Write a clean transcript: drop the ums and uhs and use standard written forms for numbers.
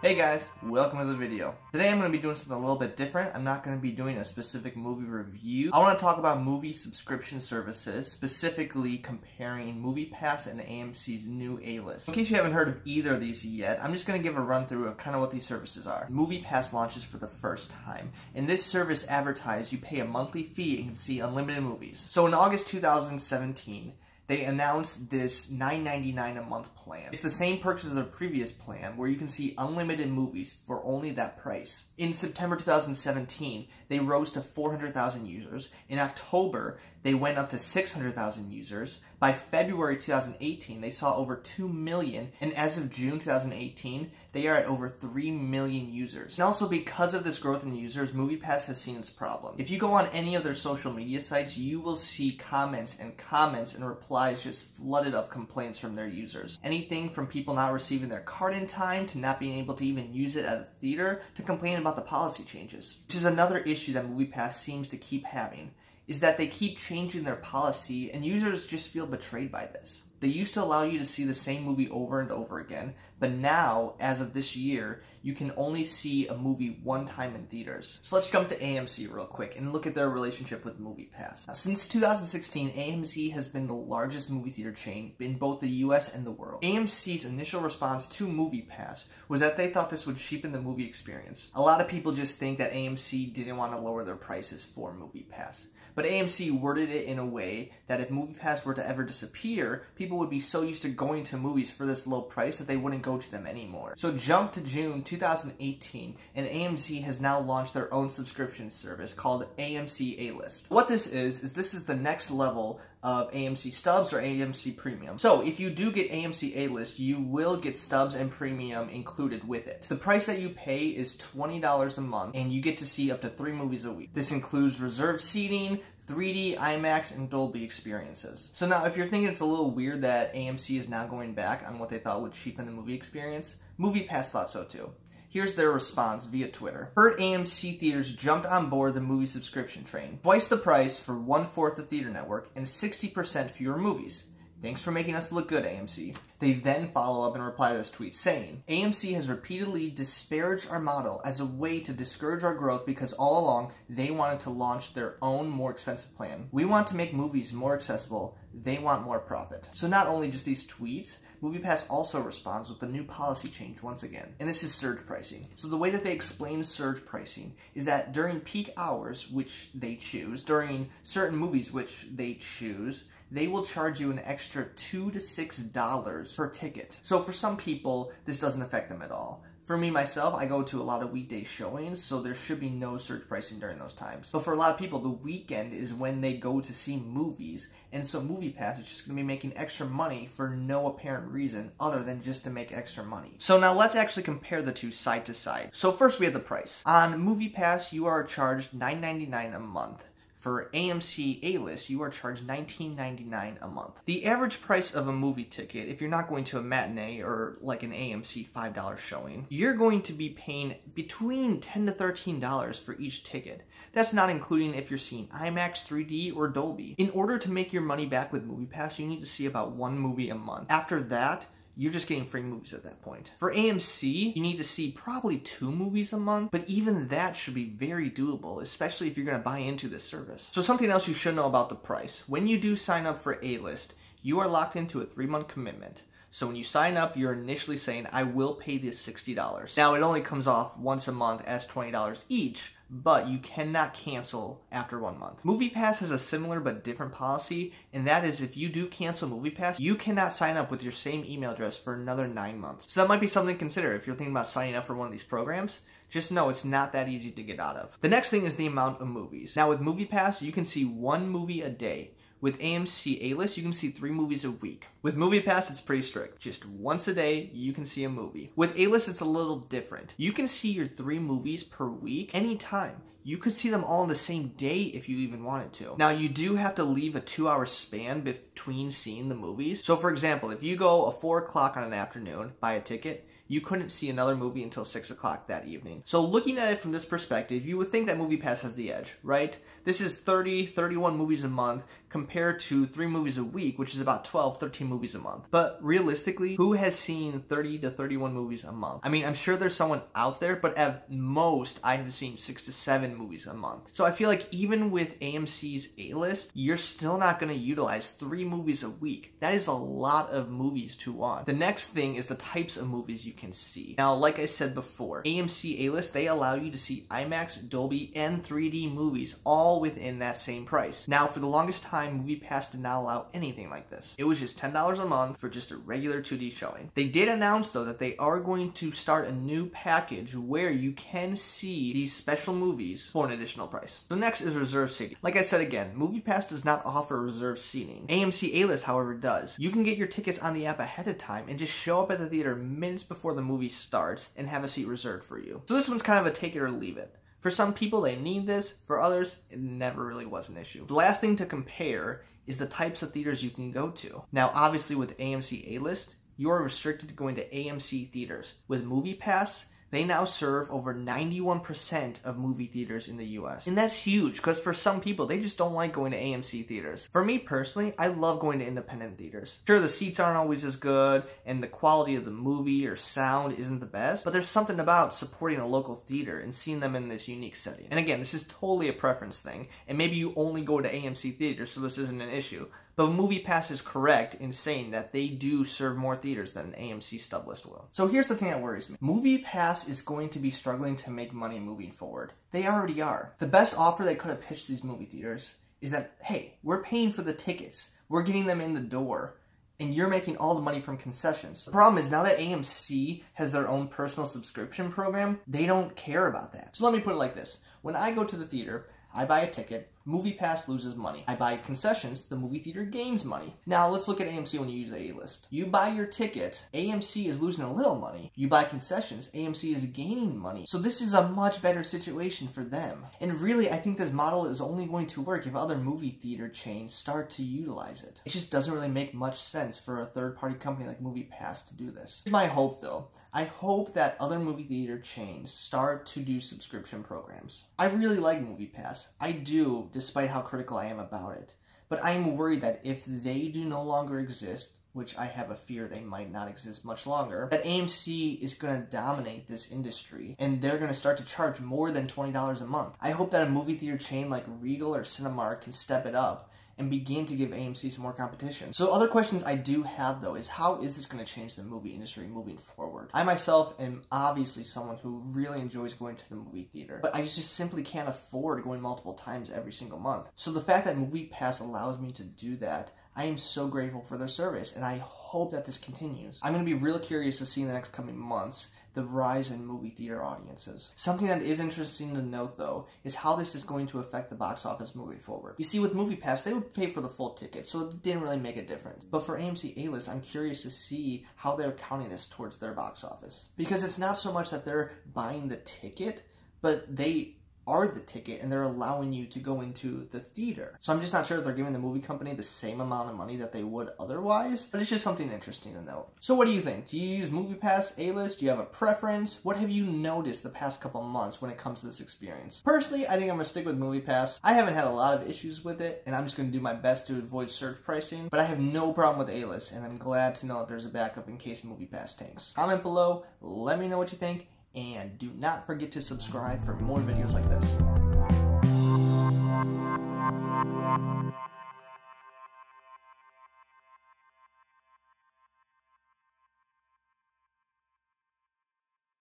Hey guys, welcome to the video. Today I'm going to be doing something a little bit different. I'm not going to be doing a specific movie review. I want to talk about movie subscription services, specifically comparing Moviepass and AMC's new A-list. In case you haven't heard of either of these yet, I'm just going to give a run through of kind of what these services are. Moviepass launches for the first time. In this service advertised, you pay a monthly fee and can see unlimited movies. So in August 2017, they announced this $9.99 a month plan. It's the same perks as their previous plan, where you can see unlimited movies for only that price. In September 2017, they rose to 400,000 users. In October, they went up to 600,000 users. By February 2018, they saw over 2 million, and as of June 2018, they are at over 3 million users. And also because of this growth in users, Moviepass has seen its problem. If you go on any of their social media sites, you will see comments and replies just flooded of complaints from their users. Anything from people not receiving their card in time, to not being able to even use it at a theater, to complaining about the policy changes. Which is another issue that Moviepass seems to keep having, is that they keep changing their policy and users just feel betrayed by this. They used to allow you to see the same movie over and over again, but now, as of this year, you can only see a movie one time in theaters. So let's jump to AMC real quick and look at their relationship with Moviepass. Now, since 2016, AMC has been the largest movie theater chain in both the US and the world. AMC's initial response to Moviepass was that they thought this would cheapen the movie experience. A lot of people just think that AMC didn't want to lower their prices for Moviepass. But AMC worded it in a way that if Moviepass were to ever disappear, people would be so used to going to movies for this low price that they wouldn't go to them anymore. So jump to June 2018, and AMC has now launched their own subscription service called AMC A-List. What this is this is the next level of AMC Stubs or AMC Premium. So if you do get AMC A-List, you will get Stubs and Premium included with it. The price that you pay is $20 a month, and you get to see up to 3 movies a week. This includes reserved seating, 3D, IMAX, and Dolby experiences. So now, if you're thinking it's a little weird that AMC is now going back on what they thought would cheapen the movie experience, Moviepass thought so too. Here's their response via Twitter. Heard AMC theaters jumped on board the movie subscription train. Twice the price for 1/4 the theater network and 60% fewer movies. Thanks for making us look good, AMC. They then follow up and reply to this tweet saying, AMC has repeatedly disparaged our model as a way to discourage our growth because all along they wanted to launch their own more expensive plan. We want to make movies more accessible. They want more profit. So not only just these tweets, Moviepass also responds with a new policy change once again, and this is surge pricing. So the way that they explain surge pricing is that during peak hours, which they choose, during certain movies, which they choose, they will charge you an extra $2 to $6 per ticket. So for some people, this doesn't affect them at all. For me, myself, I go to a lot of weekday showings, so there should be no surge pricing during those times. But for a lot of people, the weekend is when they go to see movies, and so Moviepass is just going to be making extra money for no apparent reason other than just to make extra money. So now let's actually compare the two side to side. So first we have the price. On Moviepass, you are charged $9.99 a month. For AMC A-List, you are charged $19.99 a month. The average price of a movie ticket, if you're not going to a matinee or like an AMC $5 showing, you're going to be paying between $10 to $13 for each ticket. That's not including if you're seeing IMAX, 3D, or Dolby. In order to make your money back with Moviepass, you need to see about 1 movie a month. After that, you're just getting free movies at that point. For AMC, you need to see probably 2 movies a month, but even that should be very doable, especially if you're going to buy into this service. So something else you should know about the price. When you do sign up for A-List, you are locked into a 3-month commitment. So when you sign up, you're initially saying, I will pay this $60. Now, it only comes off once a month as $20 each, but you cannot cancel after 1 month. Moviepass has a similar but different policy, and that is if you do cancel Moviepass, you cannot sign up with your same email address for another 9 months. So that might be something to consider if you're thinking about signing up for one of these programs. Just know it's not that easy to get out of. The next thing is the amount of movies. Now with Moviepass, you can see 1 movie a day. With AMC A-List, you can see 3 movies a week. With Moviepass, it's pretty strict. Just once a day, you can see a movie. With A-List, it's a little different. You can see your 3 movies per week anytime. you could see them all in the same day if you even wanted to. Now, you do have to leave a 2-hour span between seeing the movies. So for example, if you go at 4 o'clock on an afternoon, buy a ticket, you couldn't see another movie until 6 o'clock that evening. So looking at it from this perspective, you would think that Moviepass has the edge, right? This is 30, 31 movies a month compared to 3 movies a week, which is about 12, 13 movies a month. But realistically, who has seen 30 to 31 movies a month? I mean, I'm sure there's someone out there, but at most, I have seen 6 to 7 movies a month. So I feel like even with AMC's A-list, you're still not gonna utilize 3 movies a week. That is a lot of movies to watch. The next thing is the types of movies you can see. Now, like I said before, AMC A-list, they allow you to see IMAX, Dolby, and 3D movies all within that same price. Now, for the longest time, Moviepass did not allow anything like this. It was just $10 a month for just a regular 2D showing. They did announce, though, that they are going to start a new package where you can see these special movies for an additional price. So next is reserved seating. Like I said again, Moviepass does not offer reserved seating. AMC A-list, however, does. You can get your tickets on the app ahead of time and just show up at the theater minutes before the movie starts and have a seat reserved for you. So this one's kind of a take it or leave it. For some people, they need this. For others, it never really was an issue. The last thing to compare is the types of theaters you can go to. Now, obviously with AMC A-list, you are restricted to going to AMC theaters. With Moviepass, they now serve over 91% of movie theaters in the US. And that's huge, because for some people, they just don't like going to AMC theaters. For me personally, I love going to independent theaters. Sure, the seats aren't always as good, and the quality of the movie or sound isn't the best, but there's something about supporting a local theater and seeing them in this unique setting. And again, this is totally a preference thing, and maybe you only go to AMC theaters, so this isn't an issue. But Moviepass is correct in saying that they do serve more theaters than an AMC stub list will. So here's the thing that worries me. Moviepass is going to be struggling to make money moving forward. They already are. The best offer they could have pitched these movie theaters is that, hey, we're paying for the tickets. We're getting them in the door. And you're making all the money from concessions. The problem is now that AMC has their own personal subscription program, they don't care about that. So let me put it like this. When I go to the theater, I buy a ticket, Moviepass loses money. I buy concessions, the movie theater gains money. Now let's look at AMC when you use the A-list. You buy your ticket, AMC is losing a little money. You buy concessions, AMC is gaining money. So this is a much better situation for them. And really, I think this model is only going to work if other movie theater chains start to utilize it. It just doesn't really make much sense for a third-party company like Moviepass to do this. Here's my hope though. I hope that other movie theater chains start to do subscription programs. I really like Moviepass. I do, despite how critical I am about it. But I'm worried that if they do no longer exist, which I have a fear they might not exist much longer, that AMC is going to dominate this industry, and they're going to start to charge more than $20 a month. I hope that a movie theater chain like Regal or Cinemark can step it up and begin to give AMC some more competition. So other questions I do have though is how is this going to change the movie industry moving forward? I myself am obviously someone who really enjoys going to the movie theater, but I just simply can't afford going multiple times every single month. So the fact that Moviepass allows me to do that, I am so grateful for their service, and I hope that this continues. I'm going to be real curious to see in the next coming months the rise in movie theater audiences. Something that is interesting to note though is how this is going to affect the box office moving forward. You see, with Moviepass, they would pay for the full ticket, so it didn't really make a difference. But for AMC A-list, I'm curious to see how they're counting this towards their box office. Because it's not so much that they're buying the ticket, but they are the ticket and they're allowing you to go into the theater. So I'm just not sure if they're giving the movie company the same amount of money that they would otherwise, but it's just something interesting to note. So what do you think? Do you use Moviepass, A-list? Do you have a preference? What have you noticed the past couple months when it comes to this experience? Personally, I think I'm gonna stick with Moviepass. I haven't had a lot of issues with it, and I'm just gonna do my best to avoid surge pricing, but I have no problem with A-list, and I'm glad to know that there's a backup in case Moviepass tanks. Comment below, let me know what you think, and do not forget to subscribe for more videos like this.